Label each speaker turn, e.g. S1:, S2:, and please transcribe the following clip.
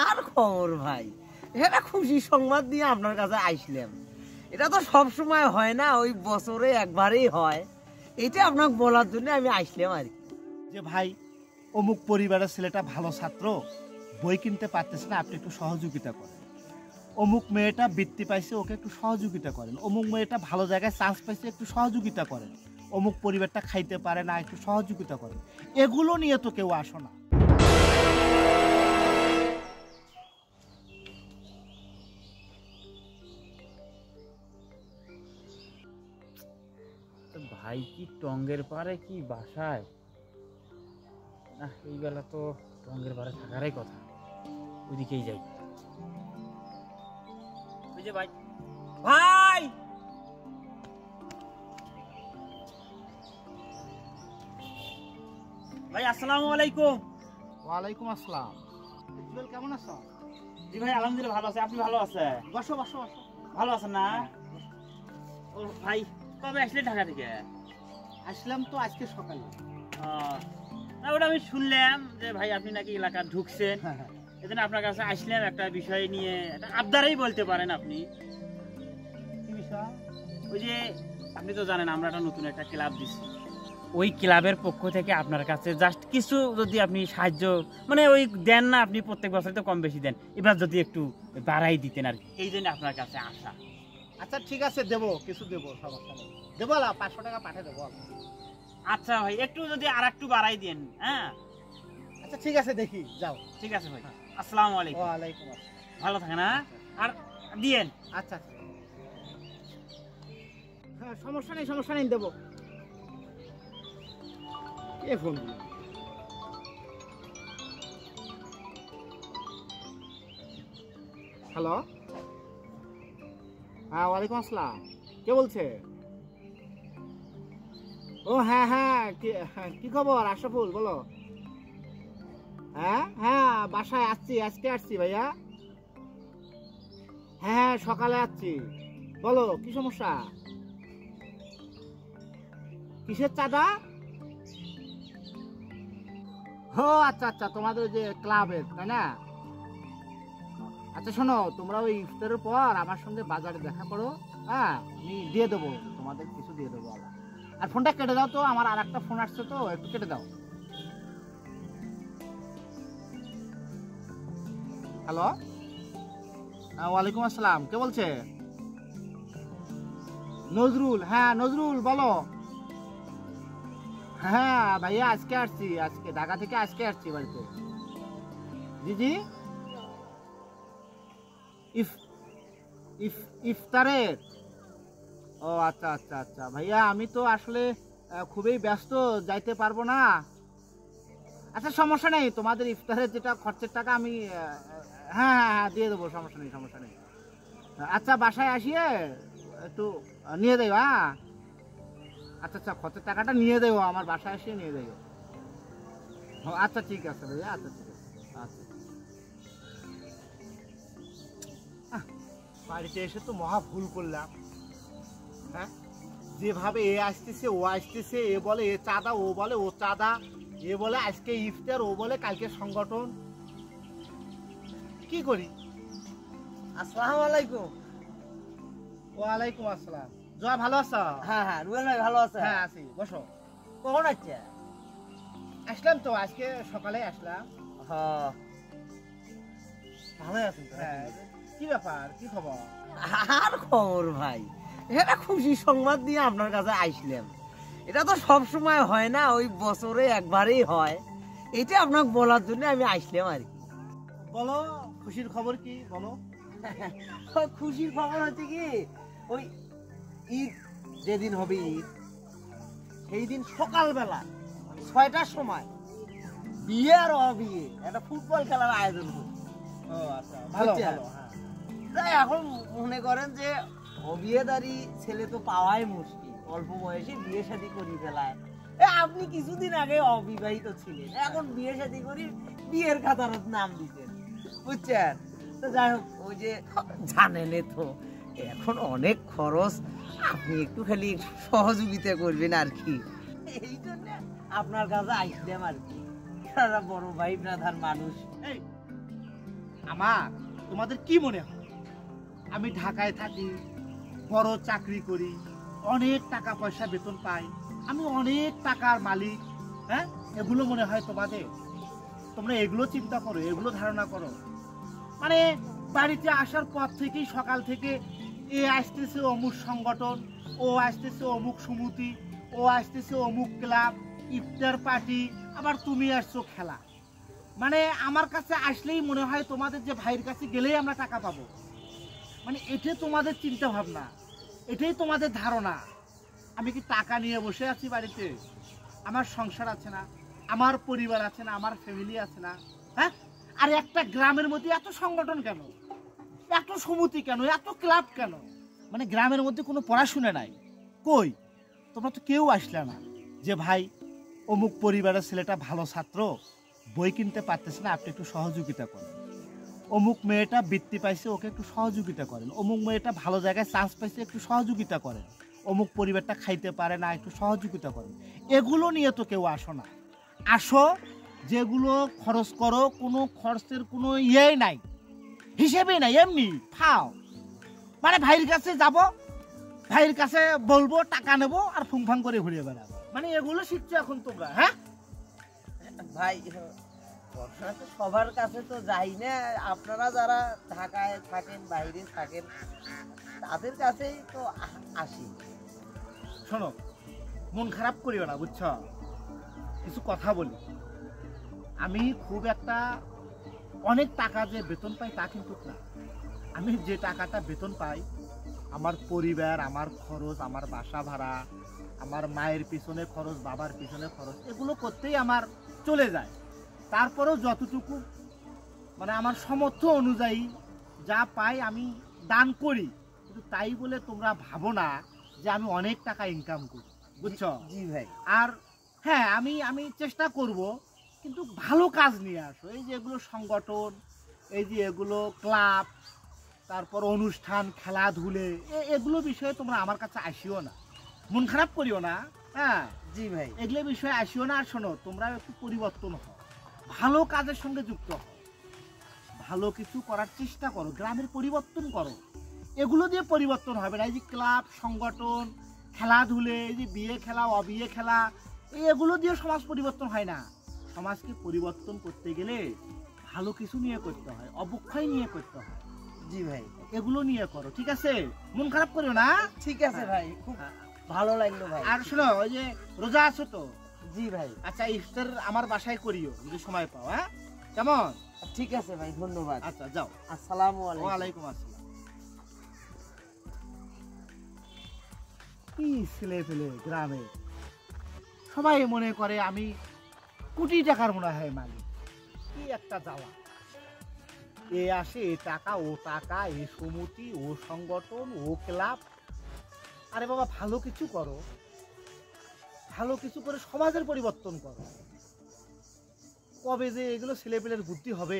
S1: আর খবর ভাই, এটা খুশি সংবাদ দিয়ে আপনার কাছে আইসলাম। এটা তো সব সময় হয় না, ওই বছরে একবারই হয়। এটা আপনাকে বলার জন্য আমি আইসলাম আর কি।
S2: যে ভাই অমুক পরিবারের ছেলেটা ভালো ছাত্র, বই কিনতে পারতেছে না, আপনি একটু সহযোগিতা করেন। অমুক মেয়েটা বৃত্তি পাইছে, ওকে একটু সহযোগিতা করেন। অমুক মেয়েটা ভালো জায়গায় চান্স পাইছে, একটু সহযোগিতা করেন। অমুক পরিবারটা খাইতে পারে না, একটু সহযোগিতা করেন। এগুলো নিয়ে তো কেউ আসো না।
S3: ভাই কি টঙ্গের পারে কি বাসায় না, এই বেলা তো টঙ্গের পারে থাকারই কথা, ওইদিকেই যাই। ওই যে ভাই, ভাই ভাই আসসালামু আলাইকুম।
S2: ওয়ালাইকুম আসসালাম। জুয়েল কেমন আছো?
S3: জি ভাই আলহামদুলিল্লাহ ভালো আছে, আপনি ভালো আছেন?
S2: বসো বসো বসো।
S3: ভালো আছেন না? ও ভাই কবে আসলে ঢাকা থেকে?
S2: আসলাম তো আজকে সকালে।
S3: না ওটা আমি শুনলাম যে ভাই আপনি নাকি এলাকা ঢুকছেন,
S2: হ্যাঁ হ্যাঁ।
S3: এজন্য আপনার কাছে আসলাম একটা বিষয় নিয়ে। একটা আবদারই বলতে পারেন আপনি।
S2: কি বিষয়?
S3: ওই যে আপনি তো জানেন আমরা একটা নতুন একটা ক্লাব দিচ্ছি, ওই ক্লাবের পক্ষ থেকে আপনার কাছে জাস্ট কিছু যদি আপনি সাহায্য মানে ওই দেন না, আপনি প্রত্যেক বছর তো কম বেশি দেন, এবার যদি একটু বাড়াই দিতেন আর কি, এই জন্য আপনার কাছে আসা।
S2: আচ্ছা ঠিক আছে, দেবো, কিছু দেবো, সমস্যা নেই। দেবো, 500 টাকা পাঠিয়ে দেবো।
S3: আচ্ছা ভাই একটু যদি আর একটু বাড়াই দেন। হ্যাঁ
S2: আচ্ছা ঠিক আছে, দেখি, যাও।
S3: ঠিক আছে ভাই, আসসালামু আলাইকুম।
S2: ওয়ালাইকুম আসসালাম।
S3: ভালো থাকেন। হ্যাঁ আর দিয়েন।
S2: আচ্ছা আচ্ছা, হ্যাঁ সমস্যা নেই, সমস্যা নেই, দেবো। কে ফোন দিল? হ্যালো, হ্যাঁ ওয়ালাইকুম আসসালাম। কে বলছে? ও হ্যাঁ হ্যাঁ, কি খবর আশরাফুল, বলো। হ্যাঁ হ্যাঁ, বাসায় আসছি, আজকে আসছি ভাইয়া। হ্যাঁ হ্যাঁ, সকালে আসছি। বলো কি সমস্যা? কিসের চাঁদা? ও আচ্ছা আচ্ছা, তোমাদের যে ক্লাবের, তাই না? আচ্ছা শোনো, তোমরা ওই ইফতারের পর আমার সঙ্গে বাজারে দেখা করো। হ্যাঁ আমি দিয়ে দেবো, তোমাদের কিছু দিয়ে দেবো আবার। আর ফোনটা কেটে দাও তো, আমার আর একটা ফোন আসছে তো, একটু কেটে দাও। হ্যালো, ওয়ালাইকুম আসসালাম। কে বলছে? নজরুল। হ্যাঁ নজরুল বলো। হ্যাঁ ভাইয়া আজকে আসছি, আজকে ঢাকা থেকে আজকে আসছি বাড়িতে। জি জি, ইফতারের। ও আচ্ছা আচ্ছা আচ্ছা ভাইয়া, আমি তো আসলে খুবই ব্যস্ত, যাইতে পারবো না। আচ্ছা সমস্যা নেই, তোমাদের ইফতারের যেটা খরচের টাকা আমি হ্যাঁ হ্যাঁ হ্যাঁ দিয়ে দেবো, সমস্যা নেই, সমস্যা নেই। আচ্ছা বাসায় আসিয়ে একটু নিয়ে দেবো। হ্যাঁ আচ্ছা আচ্ছা, খরচের টাকাটা নিয়ে দেবো, আমার বাসায় এসে নিয়ে দেবো। আচ্ছা ঠিক আছে ভাইয়া, আচ্ছা ঠিক আছে। আচ্ছা, বাড়িতে এসে তো মহা ভুল করলাম। হ্যাঁ, যেভাবে এ আসতেছে ও আসতেছে, এ বলে এ চাঁদা, ও বলে ও চাঁদা, এ বলে আজকে ইফতার, ও বলে কালকে সংগঠন। কি করি?
S1: আসসালামু আলাইকুম।
S2: ওয়ালাইকুম আসসালাম। জয়, ভালো আছো?
S1: হ্যাঁ হ্যাঁ, রুবেল ভাই ভালো আছে?
S2: হ্যাঁ আছি, বসো।
S1: কখন আসছে?
S2: আসলাম তো, আজকে সকালে আসলাম।
S1: হ্যাঁ ভালো আছেন তো?
S2: হ্যাঁ, কি ব্যাপার, কি খবর?
S1: আর খবর ভাই, এটা খুশি সংবাদ দিয়ে আপনার কাছে আইসলাম। এটা তো সব সময় হয় না, ওই বছরে একবারই হয়। এটা আপনাকে বলার জন্য আমি আইসলাম আর কি।
S2: বলো, খুশির খবর কি বলো?
S1: খুশির খবর হচ্ছে কি, ওই ঈদ যেদিন হবে ঈদ, সেই দিন সকালবেলা 6টার সময় বিয়ে আর অবিয়ে একটা ফুটবল খেলার আয়োজন করছে।
S2: ও আচ্ছা, ভালো ভালো। হ্যাঁ,
S1: তাই এখন মনে করেন যে অবিয়েদারি ছেলে তো পাওয়াই মুশকিল, অল্প বয়সে বিয়ে শাদী করি ফেলায়। আপনি কিছুদিন আগে অবিবাহিত ছিলেন, এখন বিয়ে শাদী করি বিয়ের খাতার নাম দিতেন, বুঝছেন? তো যাই হোক, ওই যে জানেন তো এখন অনেক খরচ, আপনি একটু খালি সহযোগিতা করবেন আর কি, এই জন্য আপনার কাছে আইসলাম আর কি। বড় ভাই ব্রাদার মানুষ।
S2: এই আমার তোমাদের কি মনে হয় আমি ঢাকায় থাকি, বড় চাকরি করি, অনেক টাকা পয়সা বেতন পাই, আমি অনেক টাকার মালিক, হ্যাঁ? এগুলো মনে হয় তোমাদের? তোমরা এগুলো চিন্তা করো, এগুলো ধারণা করো। মানে বাড়িতে আসার পর থেকেই সকাল থেকে এ আসতেছে অমুক সংগঠন, ও আসতেছে অমুক সমিতি, ও আসতেছে অমুক ক্লাব, ইফতার পার্টি, আবার তুমি আসছো খেলা। মানে আমার কাছে আসলেই মনে হয় তোমাদের যে ভাইয়ের কাছে গেলেই আমরা টাকা পাবো। মানে এটাই তোমাদের চিন্তা ভাবনা, এটাই তোমাদের ধারণা। আমি কি টাকা নিয়ে বসে আছি বাড়িতে? আমার সংসার আছে না, আমার পরিবার আছে না, আমার ফ্যামিলি আছে না, হ্যাঁ? আর একটা গ্রামের মধ্যে এত সংগঠন কেন, এত সমিতি কেন, এত ক্লাব কেন? মানে গ্রামের মধ্যে কোনো পড়াশোনা নাই, কই? তোমরা তো কেউ আসলে না যে ভাই অমুক পরিবারের ছেলেটা ভালো ছাত্র, বই কিনতে পারতেছে না, আপনি একটু সহযোগিতা করেন। অমুক মেয়েটা বৃত্তি পাইছে, ওকে একটু সহযোগিতা করেন। অমুক মেয়েটা ভালো জায়গায় চান্স পাইছে, একটু সহযোগিতা করেন। অমুক পরিবারটা খাইতে পারে না, একটু সহযোগিতা করেন। এগুলো নিয়ে তো কেউ আসো না। আসো যেগুলো খরচ করো, কোনো খরচের কোনো ইয়েই নাই, হিসেবেই নাই, এমনি ফাও। মানে ভাইয়ের কাছে যাব, ভাইয়ের কাছে বলবো, টাকা নেবো, আর ফুংফাং করে ঘুরে বেড়াবো। মানে এগুলো শিখছো এখন তোমরা, হ্যাঁ?
S1: ভাই বর্ষা তো সবার কাছে তো যাই না, আপনারা যারা ঢাকায় থাকেন, বাইরে থাকেন, তাদের কাছেই তো আসি।
S2: শোনো, মন খারাপ করিও না, বুঝছো? কিছু কথা বলি। আমি খুব একটা অনেক টাকা যে বেতন পাই তা কিন্তু না। আমি যে টাকাটা বেতন পাই, আমার পরিবার, আমার খরচ, আমার বাসা ভাড়া, আমার মায়ের পিছনে খরচ, বাবার পিছনে খরচ, এগুলো করতেই আমার চলে যায়। তারপরেও যতটুকু মানে আমার সামর্থ্য অনুযায়ী যা পাই আমি দান করি। কিন্তু তাই বলে তোমরা ভাবো না যে আমি অনেক টাকা ইনকাম করি, বুঝছো?
S1: জি ভাই।
S2: আর হ্যাঁ, আমি চেষ্টা করব, কিন্তু ভালো কাজ নিয়ে আসো। এই যে এগুলো সংগঠন, এই যে এগুলো ক্লাব, তারপর অনুষ্ঠান, খেলাধুলে, এগুলো বিষয়ে তোমরা আমার কাছে আসিও না, মন খারাপ করিও না, হ্যাঁ?
S1: জি ভাই।
S2: এগুলো বিষয়ে আসিও না। আর শোনো, তোমরা একটু পরিবর্তন হও, ভালো কাজের সঙ্গে যুক্ত হও, ভালো কিছু করার চেষ্টা করো, গ্রামের পরিবর্তন করো। এগুলো দিয়ে পরিবর্তন হবে না। এই যে ক্লাব, সংগঠন, খেলাধুলে, এই যে বিয়ে খেলা, অবিয়ে খেলা, এগুলো দিয়ে সমাজ পরিবর্তন হয় না। সমাজকে পরিবর্তন করতে গেলে ভালো কিছু নিয়ে করতে হয়, অবক্ষয় নিয়ে করতে হয়।
S1: জি ভাই।
S2: এগুলো নিয়ে করো, ঠিক আছে? মন খারাপ করো না।
S1: ঠিক আছে ভাই, খুব ভালো লাগলো ভাই।
S2: আর শোনো, ওই যে রোজা আছো তো?
S1: জি ভাই।
S2: আচ্ছা, ইফতার আমার বাসায় করিও যদি সময় পাও, হ্যাঁ? কেমন?
S1: ঠিক আছে ভাই, ধন্যবাদ।
S2: আচ্ছা, যাও।
S1: আসসালামু আলাইকুম।
S2: ওয়ালাইকুম আসসালাম। কি ছেলে পেলে গ্রামে, সবাই মনে করে আমি কোটি টাকার মনে হয় মালিক। কি একটা জ্বালা! এ আসে, এ টাকা, ও টাকা, এ সমিতি, ও সংগঠন, ও ক্লাব। আরে বাবা, ভালো কিছু করো, ভালো কিছু করে সমাজের পরিবর্তন করো। কবে যে এগুলো ছেলেপেলের বুদ্ধি হবে